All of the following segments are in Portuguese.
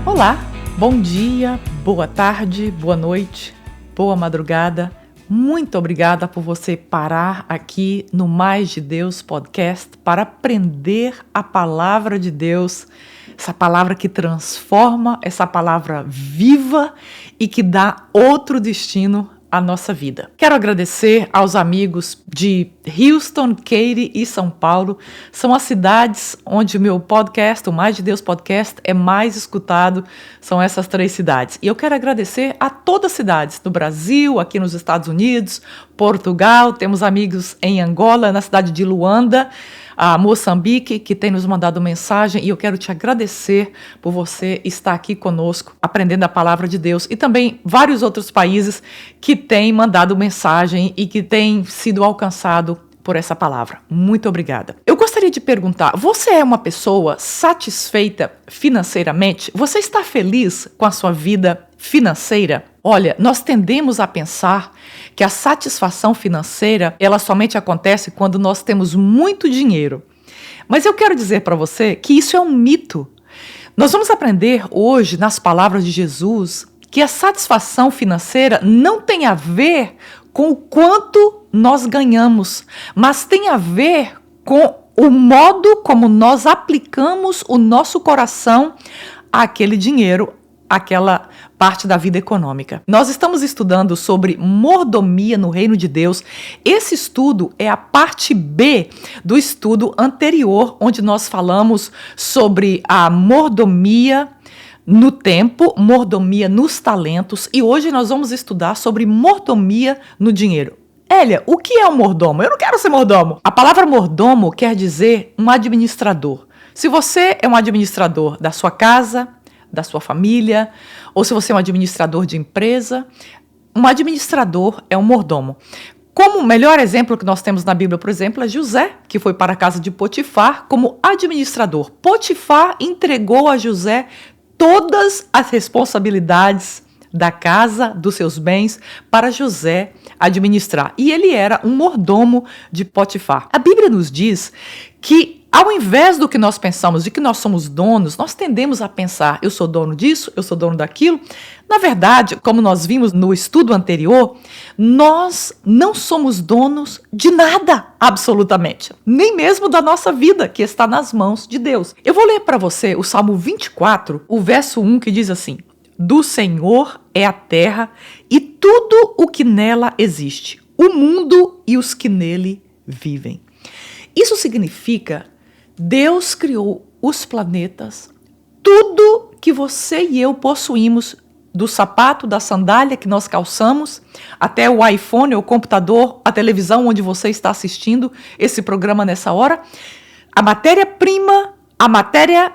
Olá, bom dia, boa tarde, boa noite, boa madrugada. Muito obrigada por você parar aqui no Mais de Deus Podcast para aprender a palavra de Deus, essa palavra que transforma, essa palavra viva e que dá outro destino à nossa vida. Quero agradecer aos amigos de Houston, Katy e São Paulo. São as cidades onde o meu podcast, o Mais de Deus Podcast, é mais escutado. São essas 3 cidades. E eu quero agradecer a todas as cidades no Brasil, aqui nos Estados Unidos, Portugal. Temos amigos em Angola, na cidade de Luanda, a Moçambique, que tem nos mandado mensagem, e eu quero te agradecer por você estar aqui conosco, aprendendo a palavra de Deus, e também vários outros países que têm mandado mensagem e que têm sido alcançado por essa palavra. Muito obrigada. Eu gostaria de perguntar, você é uma pessoa satisfeita financeiramente? Você está feliz com a sua vida financeira? Olha, nós tendemos a pensar que a satisfação financeira, ela somente acontece quando nós temos muito dinheiro. Mas eu quero dizer para você que isso é um mito. Nós vamos aprender hoje, nas palavras de Jesus, que a satisfação financeira não tem a ver com o quanto nós ganhamos, mas tem a ver com o modo como nós aplicamos o nosso coração àquele dinheiro, aquela parte da vida econômica. Nós estamos estudando sobre mordomia no reino de Deus. Esse estudo é a parte B do estudo anterior, onde nós falamos sobre a mordomia no tempo, mordomia nos talentos, e hoje nós vamos estudar sobre mordomia no dinheiro. Elia, o que é um mordomo? Eu não quero ser mordomo. A palavra mordomo quer dizer um administrador. Se você é um administrador da sua casa, da sua família, ou se você é um administrador de empresa, um administrador é um mordomo. Como o melhor exemplo que nós temos na Bíblia, por exemplo, é José, que foi para a casa de Potifar como administrador. Potifar entregou a José todas as responsabilidades da casa, dos seus bens, para José administrar. E ele era um mordomo de Potifar. A Bíblia nos diz que, ao invés do que nós pensamos, de que nós somos donos, nós tendemos a pensar, eu sou dono disso, eu sou dono daquilo. Na verdade, como nós vimos no estudo anterior, nós não somos donos de nada, absolutamente. Nem mesmo da nossa vida, que está nas mãos de Deus. Eu vou ler para você o Salmo 24, o verso 1, que diz assim: do Senhor é a terra e tudo o que nela existe, o mundo e os que nele vivem. Isso significa Deus criou os planetas, tudo que você e eu possuímos, do sapato, da sandália que nós calçamos, até o iPhone, o computador, a televisão onde você está assistindo esse programa nessa hora, a matéria-prima, a matéria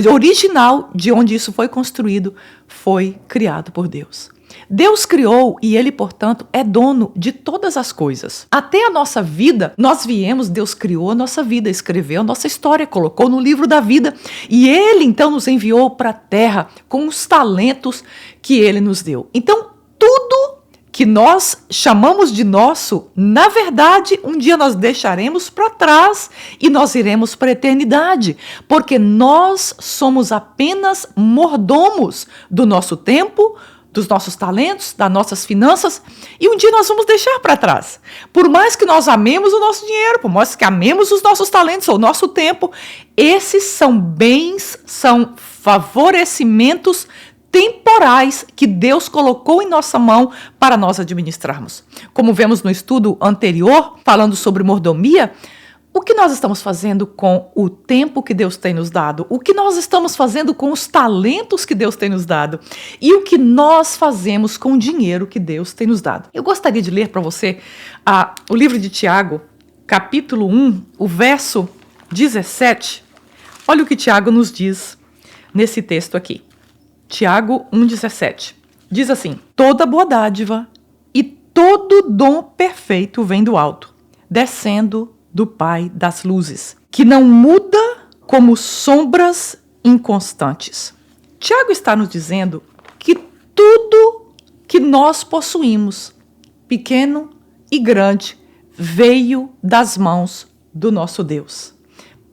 original de onde isso foi construído, foi criado por Deus. Deus criou e Ele, portanto, é dono de todas as coisas. Até a nossa vida, nós viemos, Deus criou a nossa vida, escreveu a nossa história, colocou no livro da vida. E Ele, então, nos enviou para a terra com os talentos que Ele nos deu. Então, tudo que nós chamamos de nosso, na verdade, um dia nós deixaremos para trás e nós iremos para a eternidade, porque nós somos apenas mordomos do nosso tempo, dos nossos talentos, das nossas finanças, e um dia nós vamos deixar para trás. Por mais que nós amemos o nosso dinheiro, por mais que amemos os nossos talentos ou o nosso tempo, esses são bens, são favorecimentos temporais que Deus colocou em nossa mão para nós administrarmos. Como vemos no estudo anterior, falando sobre mordomia, o que nós estamos fazendo com o tempo que Deus tem nos dado? O que nós estamos fazendo com os talentos que Deus tem nos dado? E o que nós fazemos com o dinheiro que Deus tem nos dado? Eu gostaria de ler para você o livro de Tiago, capítulo 1, o verso 17. Olha o que Tiago nos diz nesse texto aqui. Tiago 1,17. Diz assim: toda boa dádiva e todo dom perfeito vem do alto, descendo do Pai das luzes, que não muda como sombras inconstantes. Tiago está nos dizendo que tudo que nós possuímos, pequeno e grande, veio das mãos do nosso Deus.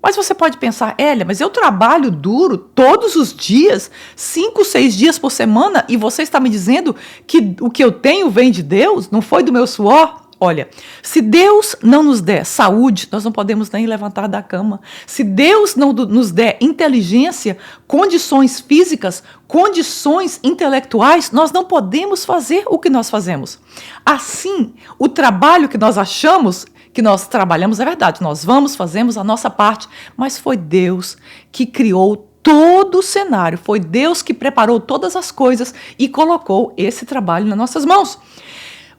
Mas você pode pensar, Hélia, mas eu trabalho duro todos os dias, 5, 6 dias por semana, e você está me dizendo que o que eu tenho vem de Deus, não foi do meu suor? Olha, se Deus não nos der saúde, nós não podemos nem levantar da cama. Se Deus não nos der inteligência, condições físicas, condições intelectuais, nós não podemos fazer o que nós fazemos. Assim, o trabalho que nós achamos que nós trabalhamos é verdade, nós fazemos a nossa parte, mas foi Deus que criou todo o cenário, foi Deus que preparou todas as coisas e colocou esse trabalho nas nossas mãos.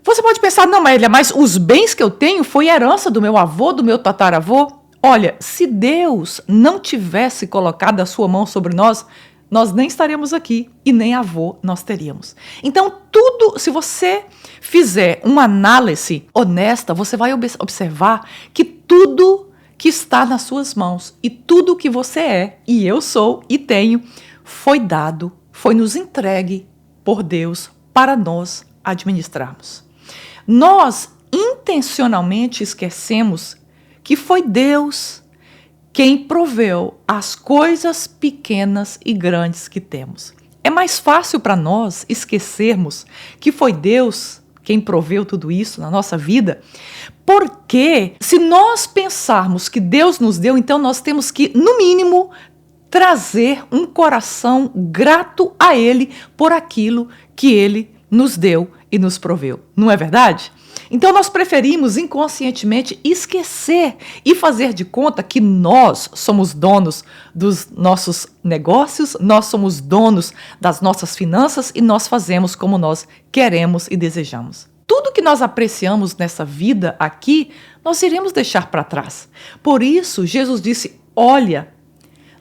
Você pode pensar, não, Hélia, mas os bens que eu tenho foi herança do meu avô, do meu tataravô? Olha, se Deus não tivesse colocado a sua mão sobre nós, nós nem estaríamos aqui e nem avô nós teríamos. Então, tudo, se você fizer uma análise honesta, você vai observar que tudo que está nas suas mãos e tudo que você é, e eu sou e tenho, foi dado, foi nos entregue por Deus para nós administrarmos. Nós intencionalmente esquecemos que foi Deus quem proveu as coisas pequenas e grandes que temos. É mais fácil para nós esquecermos que foi Deus quem proveu tudo isso na nossa vida, porque se nós pensarmos que Deus nos deu, então nós temos que, no mínimo, trazer um coração grato a Ele por aquilo que Ele nos deu e nos proveu. Não é verdade? Então nós preferimos inconscientemente esquecer e fazer de conta que nós somos donos dos nossos negócios, nós somos donos das nossas finanças e nós fazemos como nós queremos e desejamos. Tudo que nós apreciamos nessa vida aqui, nós iremos deixar para trás. Por isso, Jesus disse, olha,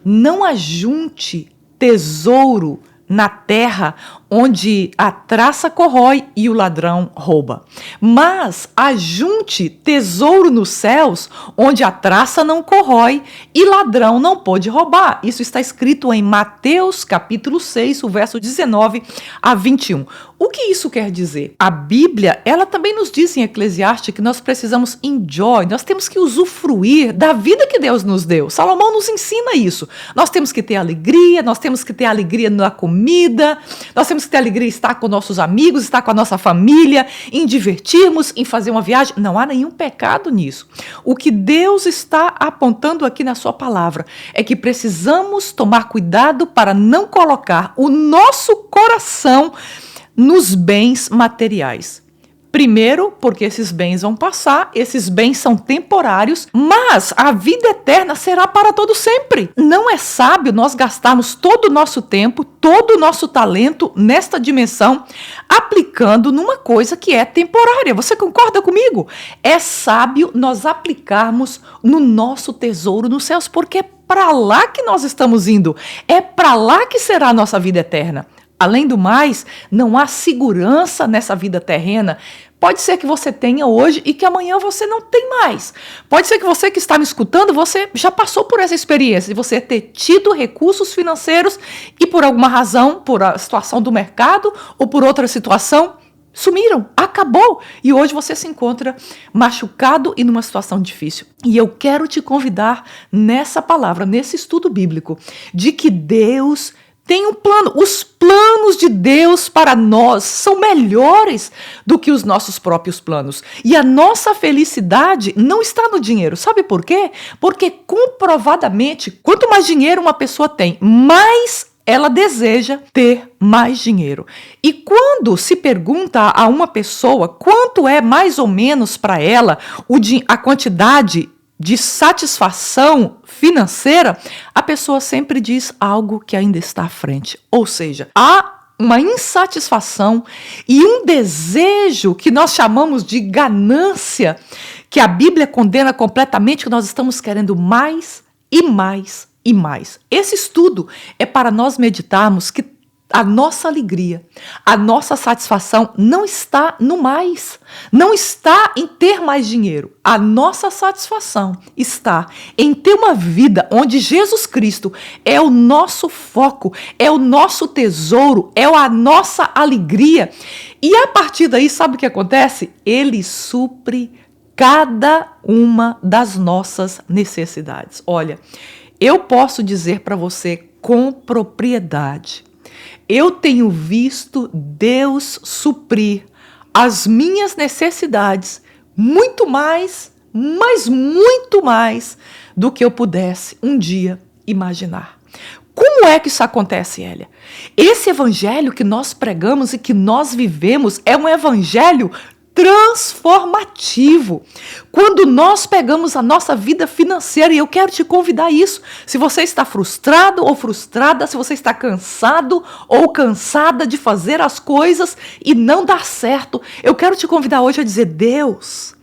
não ajunte tesouro na terra, onde a traça corrói e o ladrão rouba. Mas ajunte tesouro nos céus, onde a traça não corrói e ladrão não pode roubar. Isso está escrito em Mateus capítulo 6, o verso 19 a 21. O que isso quer dizer? A Bíblia, ela também nos diz em Eclesiastes que nós precisamos enjoy, nós temos que usufruir da vida que Deus nos deu. Salomão nos ensina isso. Nós temos que ter alegria, nós temos que ter alegria na comida, nós temos que ter alegria em estar com nossos amigos, estar com a nossa família, em divertirmos, em fazer uma viagem. Não há nenhum pecado nisso. O que Deus está apontando aqui na sua palavra é que precisamos tomar cuidado para não colocar o nosso coração nos bens materiais. Primeiro, porque esses bens vão passar, esses bens são temporários, mas a vida eterna será para todo sempre. Não é sábio nós gastarmos todo o nosso tempo, todo o nosso talento nesta dimensão, aplicando numa coisa que é temporária. Você concorda comigo? É sábio nós aplicarmos no nosso tesouro nos céus, porque é para lá que nós estamos indo, é para lá que será a nossa vida eterna. Além do mais, não há segurança nessa vida terrena. Pode ser que você tenha hoje e que amanhã você não tem mais. Pode ser que você que está me escutando, você já passou por essa experiência de você ter tido recursos financeiros e por alguma razão, por a situação do mercado ou por outra situação, sumiram, acabou. E hoje você se encontra machucado e numa situação difícil. E eu quero te convidar nessa palavra, nesse estudo bíblico, de que Deus tem um plano. Os planos de Deus para nós são melhores do que os nossos próprios planos. E a nossa felicidade não está no dinheiro. Sabe por quê? Porque comprovadamente, quanto mais dinheiro uma pessoa tem, mais ela deseja ter mais dinheiro. E quando se pergunta a uma pessoa quanto é mais ou menos para ela a quantidade de satisfação financeira, a pessoa sempre diz algo que ainda está à frente. Ou seja, há uma insatisfação e um desejo que nós chamamos de ganância, que a Bíblia condena completamente, que nós estamos querendo mais e mais e mais. Esse estudo é para nós meditarmos que a nossa alegria, a nossa satisfação não está no mais, não está em ter mais dinheiro. A nossa satisfação está em ter uma vida onde Jesus Cristo é o nosso foco, é o nosso tesouro, é a nossa alegria. E a partir daí, sabe o que acontece? Ele supre cada uma das nossas necessidades. Olha, eu posso dizer para você com propriedade, eu tenho visto Deus suprir as minhas necessidades muito mais, mas muito mais do que eu pudesse um dia imaginar. Como é que isso acontece, Hélia? Esse evangelho que nós pregamos e que nós vivemos é um evangelho transformativo. Quando nós pegamos a nossa vida financeira, e eu quero te convidar a isso, se você está frustrado ou frustrada, se você está cansado ou cansada de fazer as coisas e não dar certo, eu quero te convidar hoje a dizer: Deus,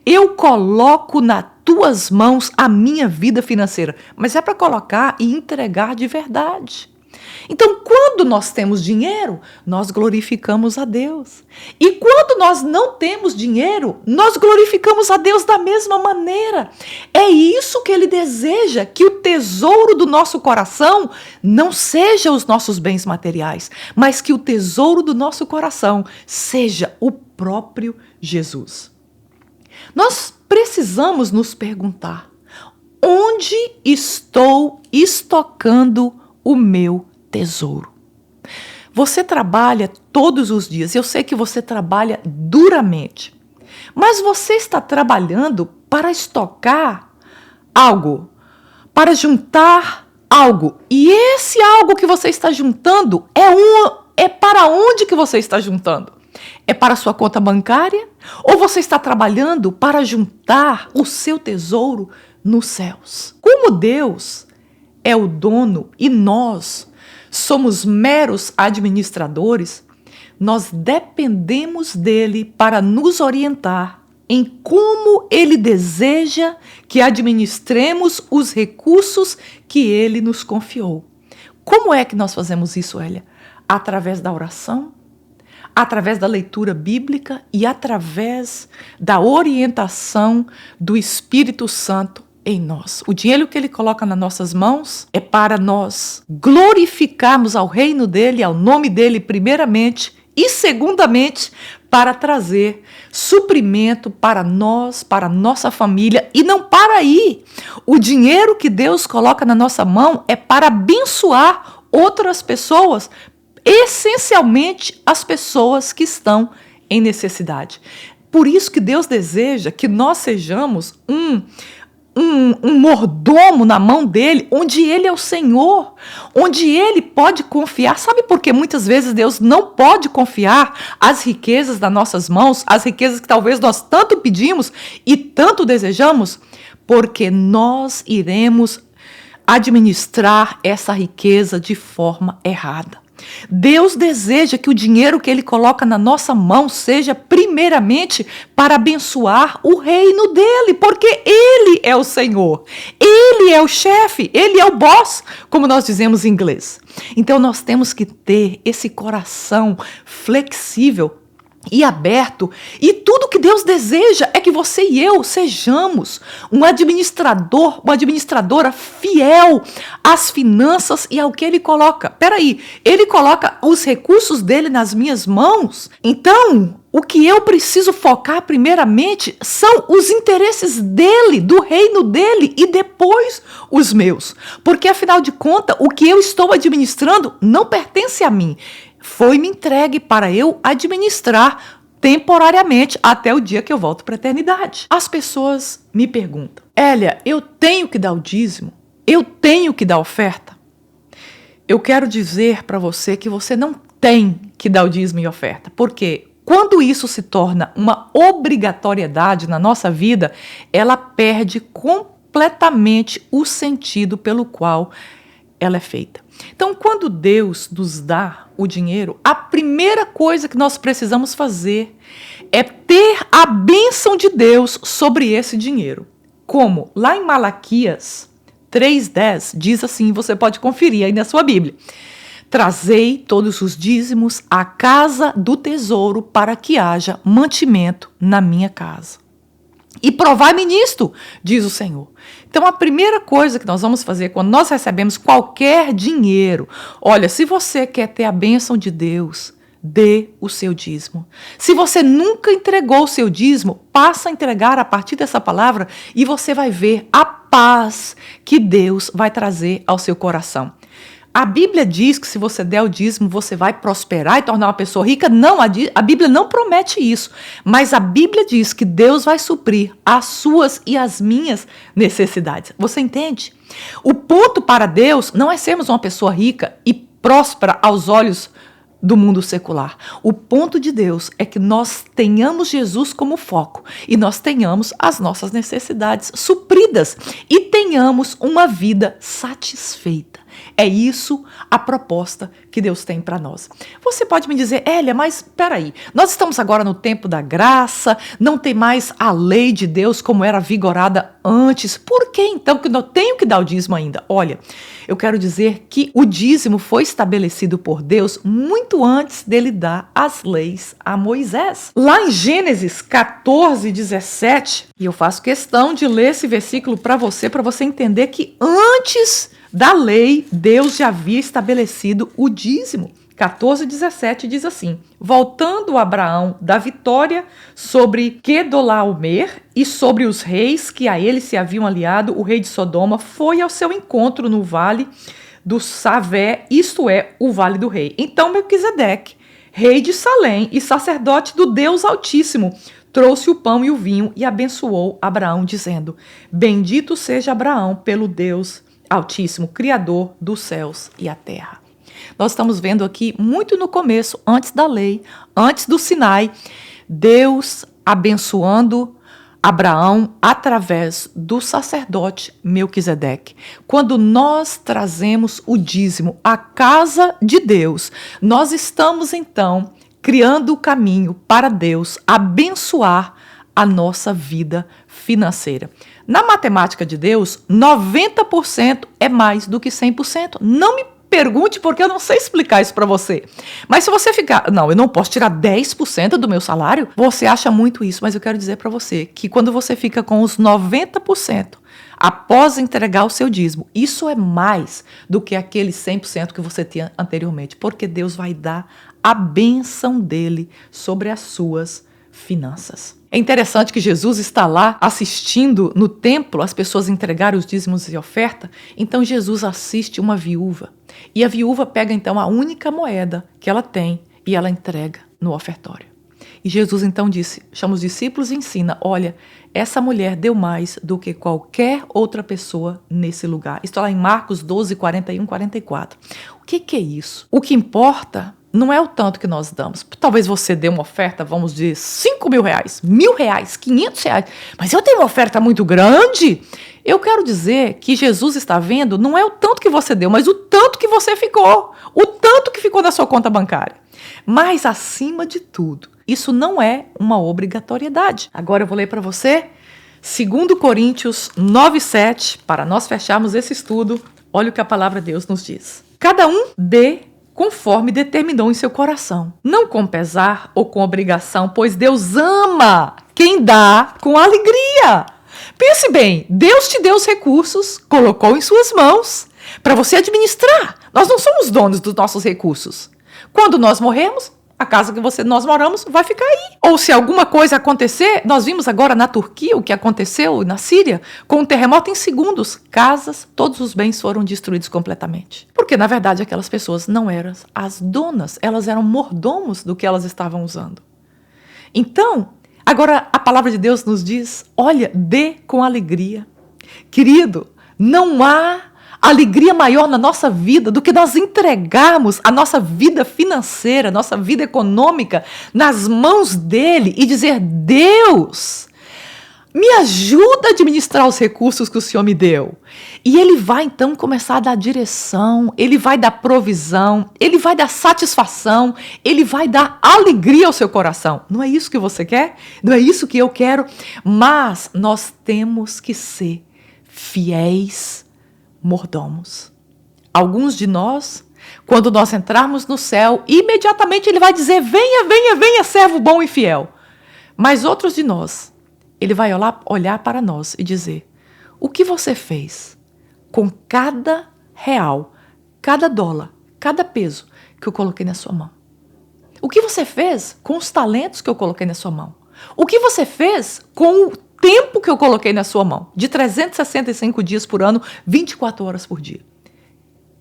eu coloco nas tuas mãos a minha vida financeira, mas é para colocar e entregar de verdade. Então, quando nós temos dinheiro, nós glorificamos a Deus. E quando nós não temos dinheiro, nós glorificamos a Deus da mesma maneira. É isso que Ele deseja, que o tesouro do nosso coração não seja os nossos bens materiais, mas que o tesouro do nosso coração seja o próprio Jesus. Nós precisamos nos perguntar: onde estou estocando o meu tesouro? Você trabalha todos os dias, eu sei que você trabalha duramente, mas você está trabalhando para estocar algo, para juntar algo, e esse algo que você está juntando é para onde que você está juntando? É para a sua conta bancária? Ou você está trabalhando para juntar o seu tesouro nos céus? Como Deus é o dono e nós somos meros administradores, nós dependemos dele para nos orientar em como ele deseja que administremos os recursos que ele nos confiou. Como é que nós fazemos isso, Hélia? Através da oração, através da leitura bíblica e através da orientação do Espírito Santo em nós. O dinheiro que Ele coloca nas nossas mãos é para nós glorificarmos ao reino dEle, ao nome dEle primeiramente e segundamente para trazer suprimento para nós, para a nossa família, e não para aí. O dinheiro que Deus coloca na nossa mão é para abençoar outras pessoas, essencialmente as pessoas que estão em necessidade. Por isso que Deus deseja que nós sejamos um mordomo na mão dele, onde ele é o Senhor, onde ele pode confiar. Sabe por que muitas vezes Deus não pode confiar as riquezas das nossas mãos, as riquezas que talvez nós tanto pedimos e tanto desejamos? Porque nós iremos administrar essa riqueza de forma errada. Deus deseja que o dinheiro que Ele coloca na nossa mão seja primeiramente para abençoar o reino dEle, porque Ele é o Senhor, Ele é o chefe, Ele é o boss, como nós dizemos em inglês. Então nós temos que ter esse coração flexível e aberto, e tudo que Deus deseja é que você e eu sejamos um administrador, uma administradora fiel às finanças e ao que Ele coloca. Peraí, Ele coloca os recursos dEle nas minhas mãos, então o que eu preciso focar primeiramente são os interesses dEle, do reino dEle, e depois os meus, porque afinal de contas o que eu estou administrando não pertence a mim. Foi-me entregue para eu administrar temporariamente até o dia que eu volto para a eternidade. As pessoas me perguntam: Hélia, eu tenho que dar o dízimo? Eu tenho que dar oferta? Eu quero dizer para você que você não tem que dar o dízimo e oferta. Porque quando isso se torna uma obrigatoriedade na nossa vida, ela perde completamente o sentido pelo qual ela é feita. Então, quando Deus nos dá o dinheiro, a primeira coisa que nós precisamos fazer é ter a bênção de Deus sobre esse dinheiro. Como? Lá em Malaquias 3:10 diz assim, você pode conferir aí na sua Bíblia: trazei todos os dízimos à casa do tesouro para que haja mantimento na minha casa. E provai-me nisto, diz o Senhor. Então, a primeira coisa que nós vamos fazer quando nós recebemos qualquer dinheiro, olha, se você quer ter a bênção de Deus, dê o seu dízimo. Se você nunca entregou o seu dízimo, passa a entregar a partir dessa palavra e você vai ver a paz que Deus vai trazer ao seu coração. A Bíblia diz que se você der o dízimo, você vai prosperar e tornar uma pessoa rica. Não, a Bíblia não promete isso. Mas a Bíblia diz que Deus vai suprir as suas e as minhas necessidades. Você entende? O ponto para Deus não é sermos uma pessoa rica e próspera aos olhos do mundo secular. O ponto de Deus é que nós tenhamos Jesus como foco e nós tenhamos as nossas necessidades supridas e tenhamos uma vida satisfeita. É isso a proposta que Deus tem para nós. Você pode me dizer, Elia, mas espera aí, nós estamos agora no tempo da graça, não tem mais a lei de Deus como era vigorada antes. Por que então que eu tenho que dar o dízimo ainda? Olha, eu quero dizer que o dízimo foi estabelecido por Deus muito antes dele dar as leis a Moisés. Lá em Gênesis 14, 17, e eu faço questão de ler esse versículo para você entender que antes da lei, Deus já havia estabelecido o dízimo. 14:17 diz assim: voltando Abraão da vitória sobre Quedorlaomer e sobre os reis que a ele se haviam aliado, o rei de Sodoma foi ao seu encontro no vale do Savé, isto é, o vale do rei. Então Melquisedeque, rei de Salém e sacerdote do Deus Altíssimo, trouxe o pão e o vinho e abençoou Abraão, dizendo: bendito seja Abraão pelo Deus Altíssimo, Criador dos céus e a terra. Nós estamos vendo aqui, muito no começo, antes da lei, antes do Sinai, Deus abençoando Abraão através do sacerdote Melquisedeque. Quando nós trazemos o dízimo à casa de Deus, nós estamos então criando o caminho para Deus abençoar a nossa vida financeira. Na matemática de Deus, 90% é mais do que 100%. Não me pergunte porque eu não sei explicar isso para você. Mas se você ficar, não, eu não posso tirar 10% do meu salário, você acha muito isso, mas eu quero dizer para você que quando você fica com os 90%, após entregar o seu dízimo, isso é mais do que aquele 100% que você tinha anteriormente, porque Deus vai dar a bênção dele sobre as suas finanças. É interessante que Jesus está lá assistindo no templo as pessoas entregarem os dízimos e oferta. Então Jesus assiste uma viúva. E a viúva pega então a única moeda que ela tem e ela entrega no ofertório. E Jesus então disse, chama os discípulos e ensina, olha, essa mulher deu mais do que qualquer outra pessoa nesse lugar. Isso está lá em Marcos 12, 41, 44. O que é isso? O que importa não é o tanto que nós damos. Talvez você dê uma oferta, vamos dizer, 5 mil reais, 1.000 reais, 500 reais. Mas eu tenho uma oferta muito grande. Eu quero dizer que Jesus está vendo, não é o tanto que você deu, mas o tanto que você ficou. O tanto que ficou na sua conta bancária. Mas, acima de tudo, isso não é uma obrigatoriedade. Agora eu vou ler para você 2 Coríntios 9:7, para nós fecharmos esse estudo. Olha o que a palavra de Deus nos diz. Cada um dê conforme determinou em seu coração, não com pesar ou com obrigação, pois Deus ama quem dá com alegria. Pense bem, Deus te deu os recursos, colocou em suas mãos para você administrar. Nós não somos donos dos nossos recursos. Quando nós morremos, a casa que nós moramos vai ficar aí. Ou se alguma coisa acontecer, nós vimos agora na Turquia o que aconteceu na Síria, com um terremoto em segundos, casas, todos os bens foram destruídos completamente. Porque, na verdade, aquelas pessoas não eram as donas, elas eram mordomos do que elas estavam usando. Então, agora a palavra de Deus nos diz, olha, dê com alegria. Querido, não há alegria maior na nossa vida do que nós entregarmos a nossa vida financeira, nossa vida econômica nas mãos dele e dizer, Deus, me ajuda a administrar os recursos que o Senhor me deu. E ele vai então começar a dar direção, ele vai dar provisão, ele vai dar satisfação, ele vai dar alegria ao seu coração. Não é isso que você quer? Não é isso que eu quero? Mas nós temos que ser fiéis mordomos. Alguns de nós, quando nós entrarmos no céu, imediatamente ele vai dizer, venha, venha, venha, servo bom e fiel. Mas outros de nós, ele vai olhar para nós e dizer, o que você fez com cada real, cada dólar, cada peso que eu coloquei na sua mão? O que você fez com os talentos que eu coloquei na sua mão? O que você fez com o tempo que eu coloquei na sua mão? De 365 dias por ano, 24 horas por dia.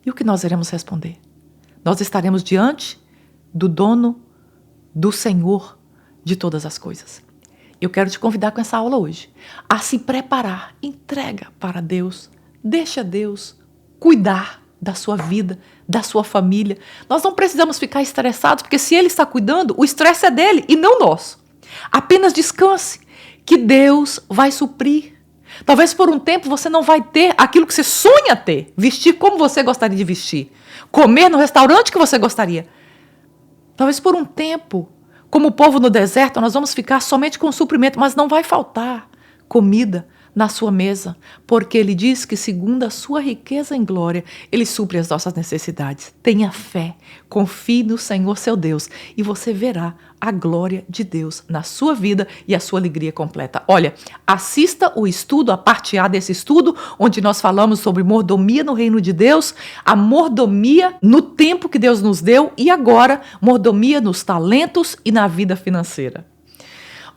E o que nós iremos responder? Nós estaremos diante do dono, do Senhor de todas as coisas. Eu quero te convidar com essa aula hoje a se preparar. Entrega para Deus. Deixa Deus cuidar da sua vida, da sua família. Nós não precisamos ficar estressados, porque se Ele está cuidando, o estresse é dele e não nosso. Apenas descanse, que Deus vai suprir. Talvez por um tempo você não vai ter aquilo que você sonha ter, vestir como você gostaria de vestir, comer no restaurante que você gostaria. Talvez por um tempo, como o povo no deserto, nós vamos ficar somente com o suprimento, mas não vai faltar comida na sua mesa, porque Ele diz que segundo a sua riqueza em glória, Ele supre as nossas necessidades. Tenha fé, confie no Senhor seu Deus e você verá a glória de Deus na sua vida e a sua alegria completa. Olha, assista o estudo, a parte A desse estudo, onde nós falamos sobre mordomia no reino de Deus, a mordomia no tempo que Deus nos deu e agora mordomia nos talentos e na vida financeira.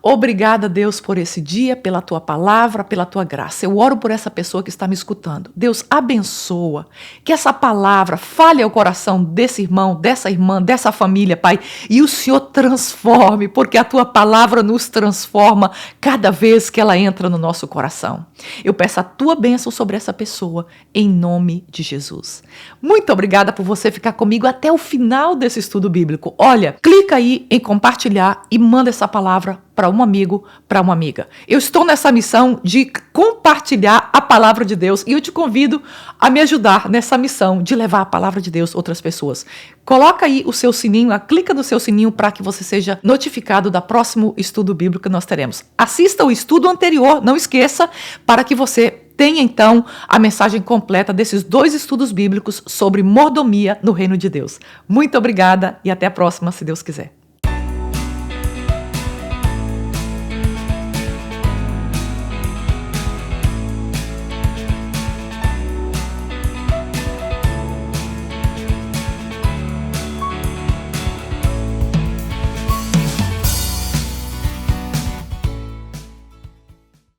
Obrigada, Deus, por esse dia, pela tua palavra, pela tua graça. Eu oro por essa pessoa que está me escutando. Deus, abençoa, que essa palavra fale ao coração desse irmão, dessa irmã, dessa família, Pai, e o Senhor transforme, porque a tua palavra nos transforma cada vez que ela entra no nosso coração. Eu peço a tua bênção sobre essa pessoa, em nome de Jesus. Muito obrigada por você ficar comigo até o final desse estudo bíblico. Olha, clica aí em compartilhar e manda essa palavra para um amigo, para uma amiga. Eu estou nessa missão de compartilhar a palavra de Deus e eu te convido a me ajudar nessa missão de levar a palavra de Deus a outras pessoas. Coloca aí o seu sininho, clica no seu sininho para que você seja notificado do próximo estudo bíblico que nós teremos. Assista o estudo anterior, não esqueça, para que você tenha então a mensagem completa desses 2 estudos bíblicos sobre mordomia no reino de Deus. Muito obrigada e até a próxima, se Deus quiser.